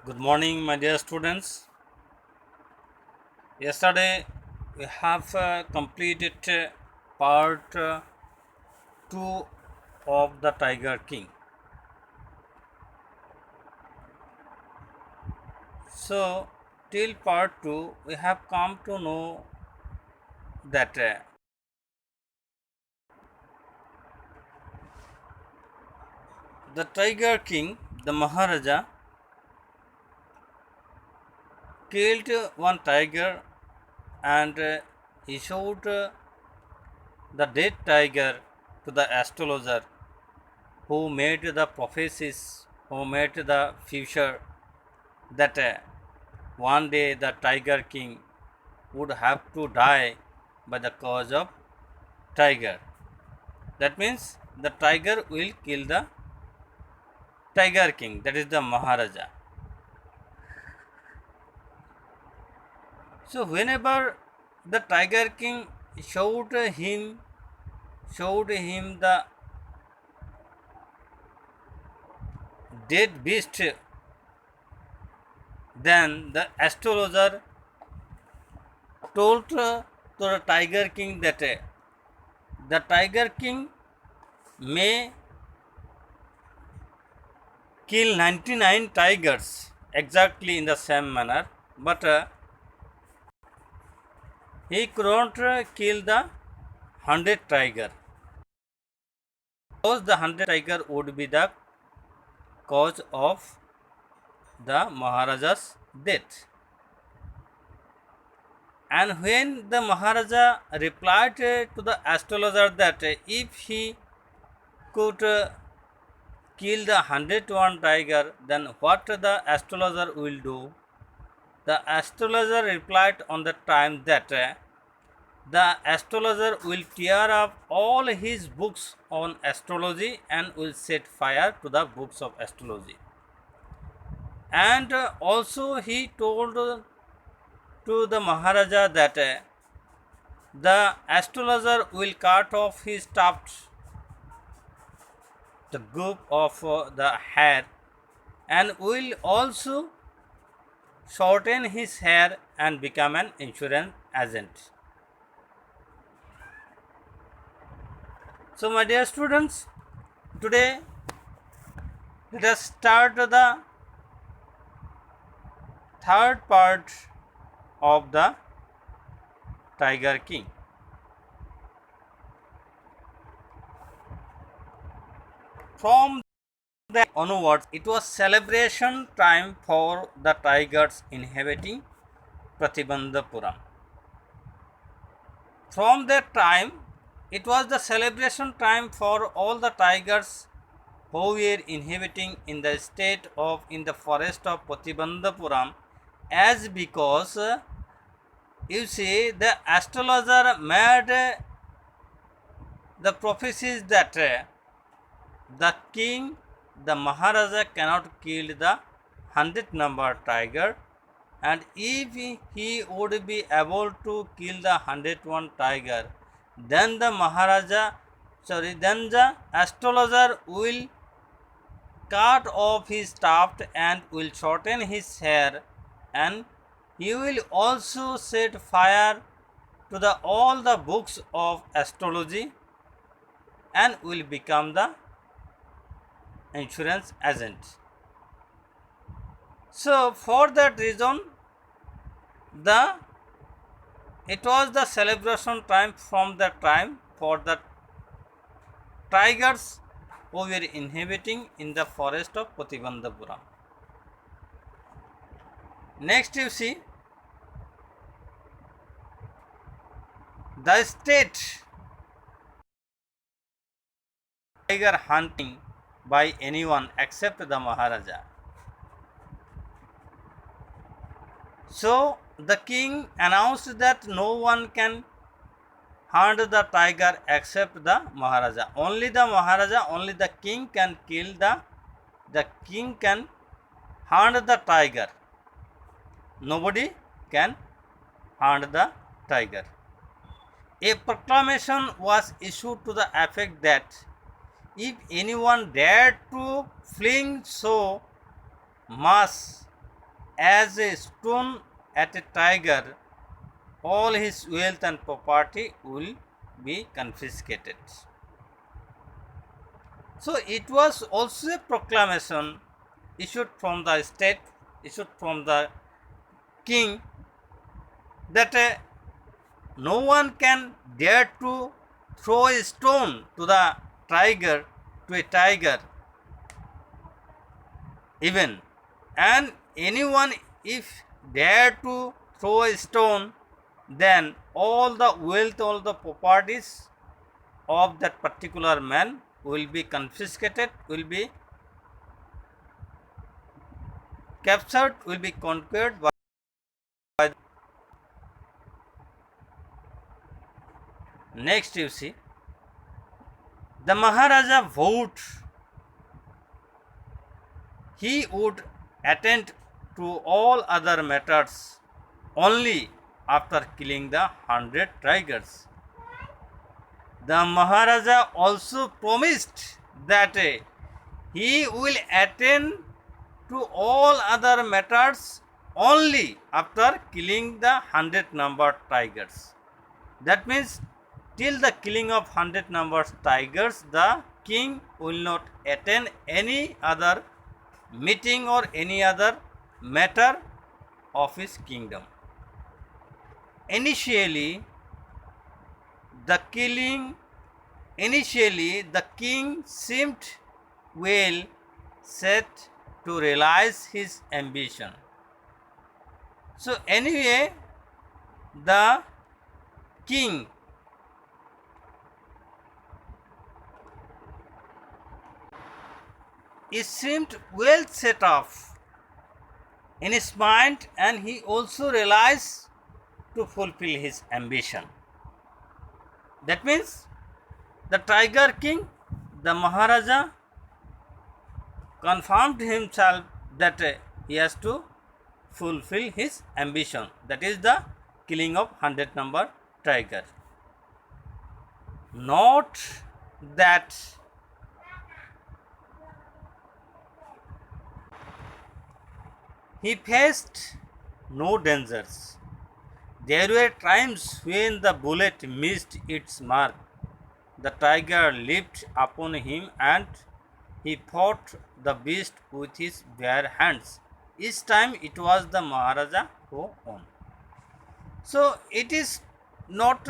Good morning, my dear students. Yesterday we have completed part 2 of the Tiger King. So, till part 2, we have come to know that the Tiger King, the Maharaja, killed one tiger and he showed the dead tiger to the astrologer who made the prophecies, who made the future that one day the Tiger King would have to die by the cause of tiger. That means the tiger will kill the Tiger King, that is the Maharaja. So whenever the Tiger King showed him the dead beast, then the astrologer told to the Tiger King that the Tiger King may kill 99 tigers exactly in the same manner, but he couldn't kill the 100 tiger. Because the 100 tiger would be the cause of the Maharaja's death. And when the Maharaja replied to the astrologer that if he could kill the 101 tiger, then what the astrologer will do? The astrologer replied on the time that the astrologer will tear up all his books on astrology and will set fire to the books of astrology. And also he told to the Maharaja that the astrologer will cut off his tuft, the group of the hair, and will also shorten his hair and become an insurance agent. So my dear students, today let us start the third part of the Tiger King. From that onwards, it was celebration time for the tigers inhabiting Pratibandhapuram. From that time, it was the celebration time for all the tigers who were inhabiting in the state of in the forest of Pratibandhapuram, as because you see the astrologer made the prophecies that the king, the Maharaja cannot kill the 100 number tiger, and if he would be able to kill the 101 tiger, then the then the astrologer will cut off his tuft and will shorten his hair, and he will also set fire to the all the books of astrology and will become the insurance agent. So for that reason, it was the celebration time from that time for the tigers who were inhabiting in the forest of Pratibandhapuram. Next you see the state tiger hunting by anyone except the Maharaja. So the king announced that no one can hunt the tiger except the Maharaja. Only the Maharaja, only the king can kill the king can hunt the tiger. Nobody can hunt the tiger. A proclamation was issued to the effect that if anyone dared to fling so much as a stone at a tiger, all his wealth and property will be confiscated. So it was also a proclamation issued from the state, issued from the king, that no one can dare to throw a stone to the tiger, to a tiger even, and anyone if dare to throw a stone, then all the wealth, all the properties of that particular man will be confiscated, will be captured, will be conquered by next. You see, the Maharaja vowed he would attend to all other matters only after killing the 100 tigers. The Maharaja also promised that he will attend to all other matters only after killing the 100 numbered tigers. That means till the killing of 100 numbered tigers, the king will not attend any other meeting or any other matter of his kingdom. Initially, the king seemed well set to realize his ambition. So anyway, the king seemed well set off in his mind, and he also realized to fulfill his ambition. That means the tiger king, the Maharaja, confirmed himself that he has to fulfill his ambition, that is the killing of 100 number tiger. Not that he faced no dangers. There were times when the bullet missed its mark. The tiger leaped upon him and he fought the beast with his bare hands. Each time it was the Maharaja who won. So it is not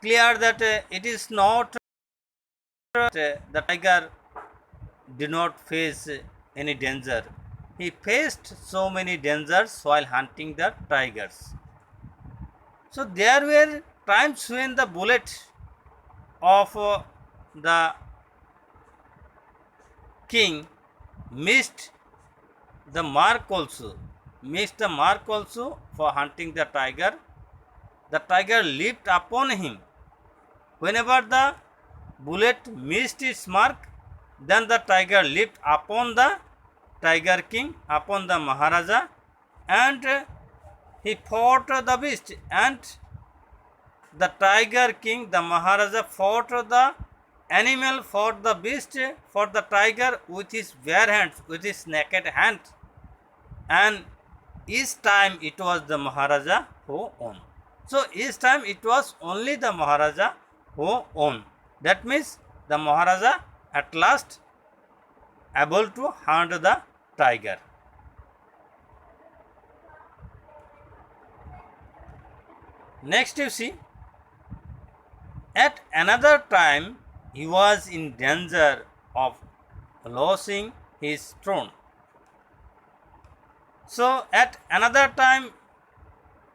clear that it is not the tiger did not face any danger. He faced so many dangers while hunting the tigers. So there were times when the bullet of the king missed the mark also, for hunting the tiger. The tiger leaped upon him. Whenever the bullet missed its mark, then the tiger leaped upon the tiger king, upon the Maharaja, and he fought the beast. And the tiger king, the Maharaja, fought the animal, fought the beast, for the tiger with his bare hands, with his naked hand. And each time it was the Maharaja who won. So each time it was only the Maharaja who won. That means the Maharaja at last able to hunt the tiger. Next you see, at another time he was in danger of losing his throne. So at another time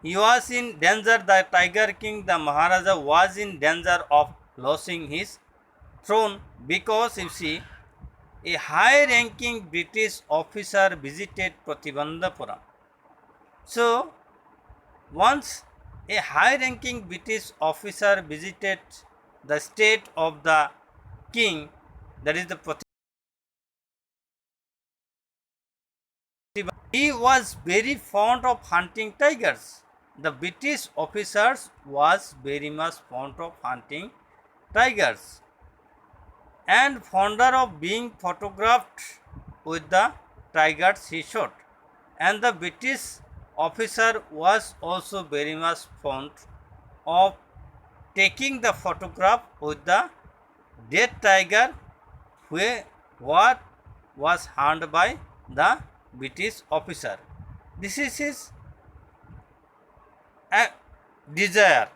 he was in danger, the tiger king, the Maharaja, was in danger of losing his throne, because you see, a high ranking British officer visited Pratibandhapuram. So once a high ranking British officer visited the state of the king, that is the Pratibandhapuram. He was very fond of hunting tigers. The British officers was very much fond of hunting tigers and fonder of being photographed with the tigers he shot. and the British officer was also very much fond of taking the photograph with the dead tiger what was harmed by the British officer. This is his desire.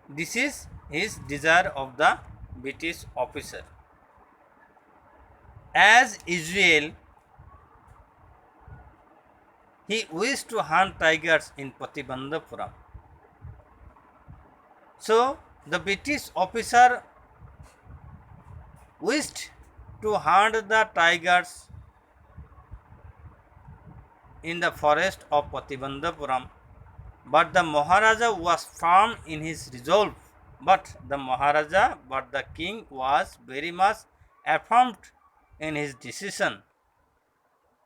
This is his desire of the British officer. As usual, he wished to hunt tigers in Patibandhapuram. So, the British officer wished to hunt the tigers in the forest of Patibandhapuram, but the Maharaja was firm in his resolve. But the king was very much affirmed in his decision.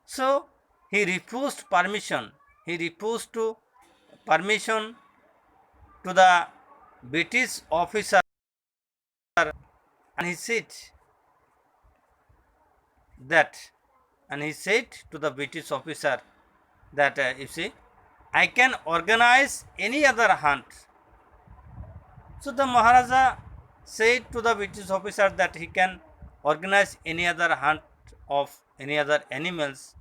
So he refused permission. He refused to permission to the British officer, and he said to the British officer that you see, I can organize any other hunt. So the Maharaja said to the British officer that he can organize any other hunt of any other animals.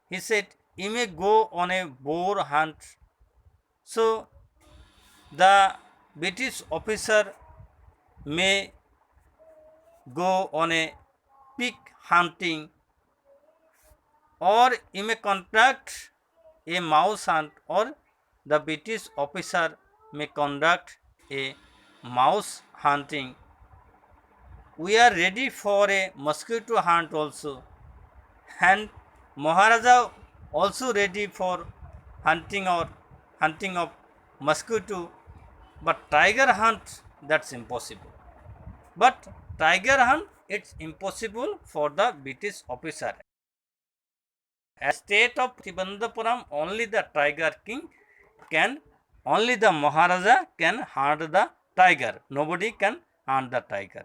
He said, you may go on a boar hunt. So the British officer may go on a pig hunting, or you may conduct a mouse hunt, or the British officer may conduct a mouse hunting. We are ready for a mosquito hunt also, and Maharaja also ready for hunting of mosquito, but tiger hunt, that's impossible. But tiger hunt, it's impossible for the British officer. As state of Tribandhapuram, only the tiger king can, only the Maharaja can hunt the tiger. Nobody can hunt the tiger.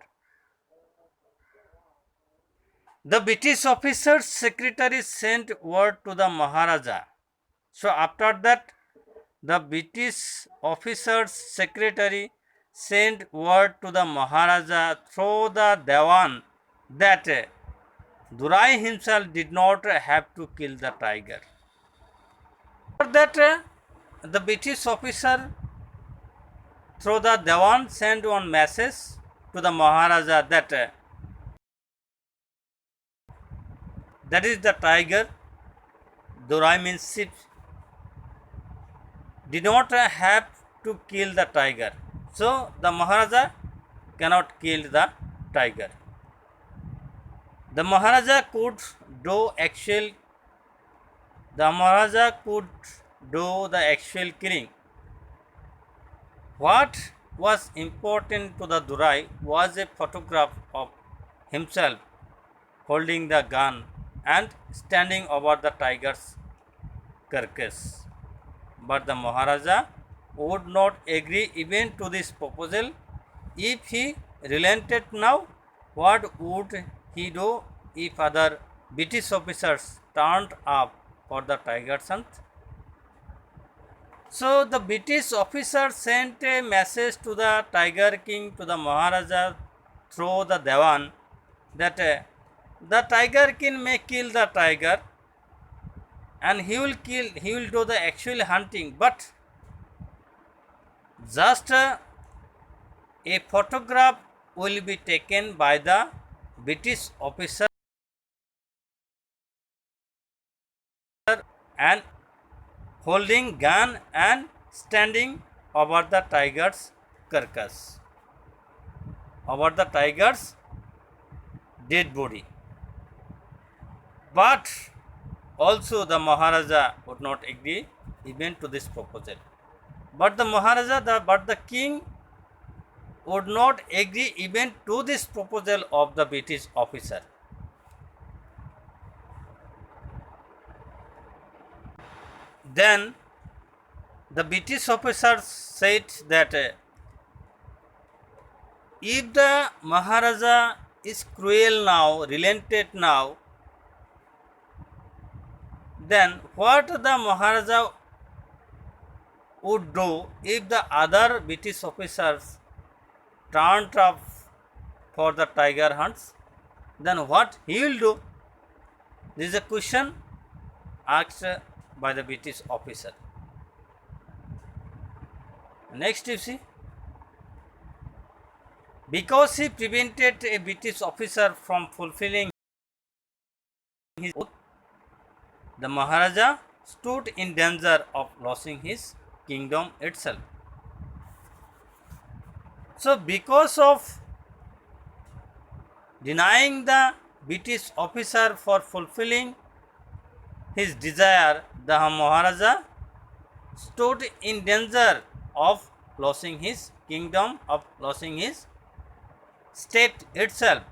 The British officer's secretary sent word to the Maharaja. So after that, the British officer's secretary sent word to the Maharaja through the Dewan that Durai himself did not have to kill the tiger. For that, the British officer through the Dewan sent one message to the Maharaja that that is the tiger, Durai means sheep, did not have to kill the tiger. So the Maharaja cannot kill the tiger. The Maharaja could do actual killing. What was important to the Durai was a photograph of himself holding the gun and standing over the tiger's carcass. But the Maharaja would not agree even to this proposal. If he relented now, what would he do if other British officers turned up for the tiger hunt? So the British officer sent a message to the tiger king, to the Maharaja through the Dewan, that the tiger king may kill the tiger and he will do the actual hunting, but just a photograph will be taken by the British officer and holding gun and standing over the tiger's carcass, over the tiger's dead body. But also the Maharaja would not agree even to this proposal. But the king would not agree even to this proposal of the British officer. Then the British officer said that if the Maharaja is cruel now, relented now, then what the Maharaja would do if the other British officers turned up for the tiger hunts? Then what he will do? This is a question asked by the British officer. Next you see, because he prevented a British officer from fulfilling his oath, the Maharaja stood in danger of losing his kingdom itself. So because of denying the British officer for fulfilling his desire, the Maharaja stood in danger of losing his kingdom, of losing his state itself.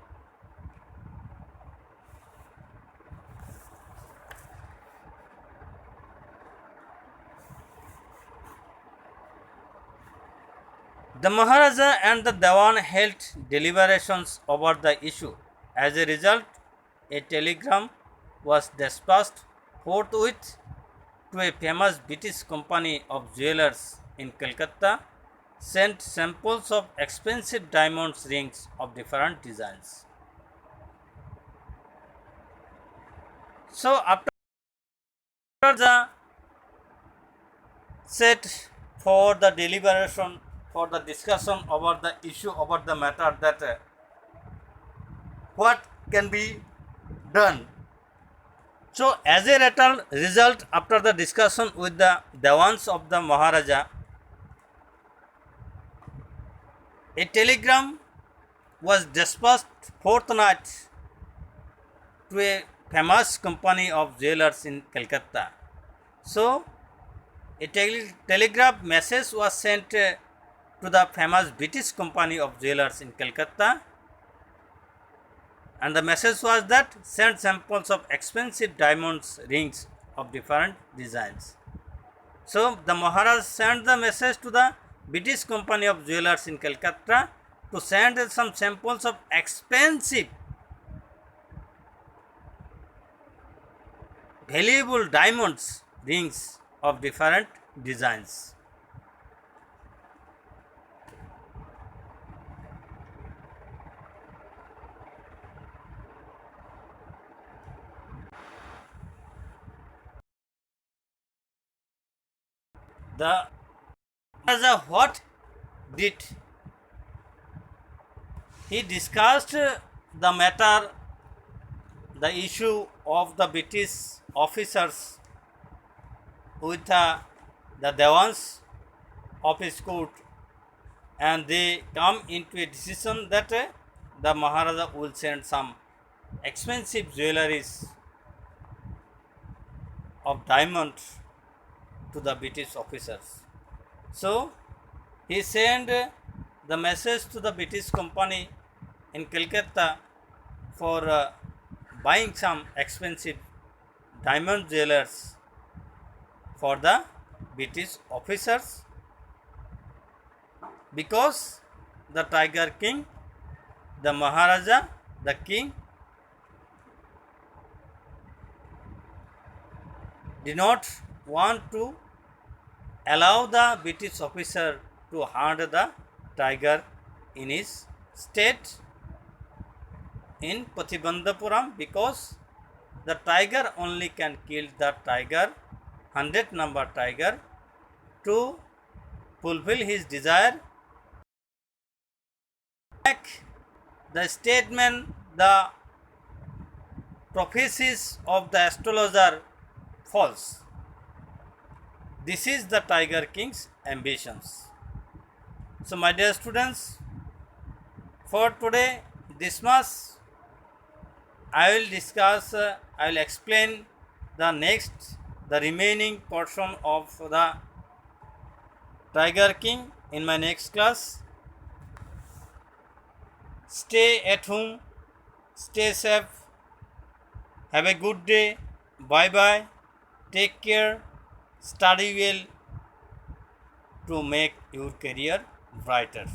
The Maharaja and the Dewan held deliberations over the issue. As a result, a telegram was dispatched forthwith to a famous British company of jewelers in Calcutta, sent samples of expensive diamonds rings of different designs. So after the set for the deliberation, for the discussion about the issue, about the matter, that what can be done. So as a result, after the discussion with the Dewans of the Maharaja, a telegram was dispatched forthnight to a famous company of jewelers in Calcutta. So a telegraph message was sent to the famous British company of jewelers in Calcutta, and the message was that send samples of expensive diamonds rings of different designs. So the Maharaj sent the message to the British company of jewelers in Calcutta to send some samples of expensive, valuable diamonds rings of different designs. The Maharaja what did? He discussed the matter, the issue of the British officers with the Dewans of his court, and they come into a decision that the Maharaja will send some expensive jewelries of diamond to the British officers. So he sent the message to the British company in Calcutta for buying some expensive diamond jewelers for the British officers, because the Tiger King, the Maharaja, the king, did not want to allow the British officer to hunt the tiger in his state in Patibandhapuram, because the tiger only can kill the tiger, 100 number tiger, to fulfill his desire. Make the statement, the prophecies of the astrologer false. This is the Tiger King's ambitions. So my dear students, for today this much. I will discuss, I will explain the remaining portion of the Tiger King in my next class. Stay at home, stay safe, have a good day, bye bye, take care, study well to make your career brighter.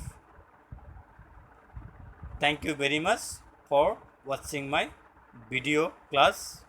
Thank you very much for watching my video class.